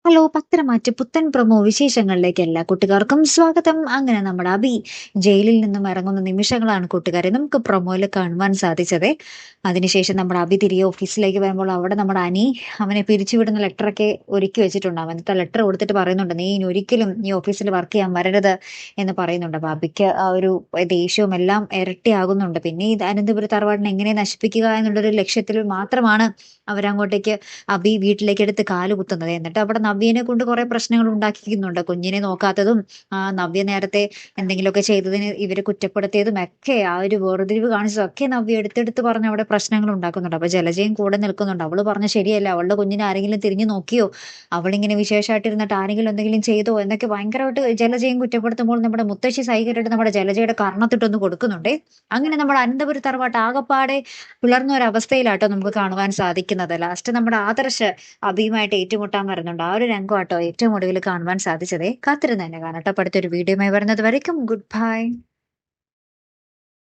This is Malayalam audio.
ഹലോ പത്തരമാറ്റ് പുത്തൻ പ്രൊമോ വിശേഷങ്ങളിലേക്ക് എല്ലാ കൂട്ടുകാർക്കും സ്വാഗതം. അങ്ങനെ നമ്മുടെ അബി ജയിലിൽ നിന്നും ഇറങ്ങുന്ന നിമിഷങ്ങളാണ് കൂട്ടുകാരെ നമുക്ക് പ്രൊമോയിൽ കാണുവാൻ സാധിച്ചത്. അതിനുശേഷം നമ്മുടെ അബി തിരികെ ഓഫീസിലേക്ക് വരുമ്പോൾ അവിടെ നമ്മുടെ അനി അവനെ പിരിച്ചുവിടുന്ന ലെറ്ററൊക്കെ ഒരുക്കി വെച്ചിട്ടുണ്ട്. അവനത്തെ ലെറ്റർ കൊടുത്തിട്ട് പറയുന്നുണ്ട്, നീ ഇനി ഒരിക്കലും നീ ഓഫീസിൽ വർക്ക് ചെയ്യാൻ വരരുത് എന്ന് പറയുന്നുണ്ട്. അപ്പൊ അബിക്ക് ആ ഒരു ദേഷ്യവും എല്ലാം ഇരട്ടിയാകുന്നുണ്ട്. പിന്നെ ഈ അനന്തപുരി തറവാടിനെ എങ്ങനെ നശിപ്പിക്കുക എന്നുള്ളൊരു ലക്ഷ്യത്തിൽ മാത്രമാണ് അവരങ്ങോട്ടേക്ക് അബി വീട്ടിലേക്ക് എടുത്ത് കാല് കുത്തുന്നത്. എന്നിട്ട് അവിടെ നവ്യനെ കൊണ്ട് കുറെ പ്രശ്നങ്ങൾ ഉണ്ടാക്കിക്കുന്നുണ്ട്. കുഞ്ഞിനെ നോക്കാത്തതും നവ്യ നേരത്തെ എന്തെങ്കിലുമൊക്കെ ചെയ്തതിന് ഇവരെ കുറ്റപ്പെടുത്തിയതും ഒക്കെ ആ ഒരു വേർതിരിവ് കാണിച്ചതും ഒക്കെ നവ്യ എടുത്തെടുത്ത് പറഞ്ഞ് അവിടെ പ്രശ്നങ്ങൾ ഉണ്ടാക്കുന്നുണ്ട്. അപ്പൊ ജലജയും കൂടെ നിൽക്കുന്നുണ്ട്. അവള് പറഞ്ഞ ശരിയല്ല, അവളുടെ കുഞ്ഞിനെ ആരെങ്കിലും തിരിഞ്ഞു നോക്കിയോ, അവളിങ്ങനെ വിശേഷമായിട്ടിരുന്നിട്ട് ആരെങ്കിലും എന്തെങ്കിലും ചെയ്തോ എന്നൊക്കെ ഭയങ്കരമായിട്ട് ജലജയും കുറ്റപ്പെടുത്തുമ്പോൾ നമ്മുടെ മുത്തശ്ശി സൈകര്യമായിട്ട് നമ്മുടെ ജലജയുടെ കർണത്തിട്ടൊന്ന് കൊടുക്കുന്നുണ്ട്. അങ്ങനെ നമ്മുടെ അനന്തപുരി തറവാട്ട് ആകപ്പാടെ പിളർന്ന ഒരു അവസ്ഥയിലാട്ടോ നമുക്ക് കാണുവാൻ സാധിക്കുന്നത്. ലാസ്റ്റ് നമ്മുടെ ആദർശ് അഭിയുമായിട്ട് ഏറ്റുമുട്ടാൻ വരുന്നുണ്ട്. ആ ഒരു രംഗമാട്ടോ ഏറ്റവും ഒടുവിൽ കാണുവാൻ സാധിച്ചതേ. കാത്തിരുന്ന് തന്നെ കാണാട്ടോ. അടുത്തൊരു വീഡിയോയുമായി വരുന്നത് വരയ്ക്കും ഗുഡ് ബൈ.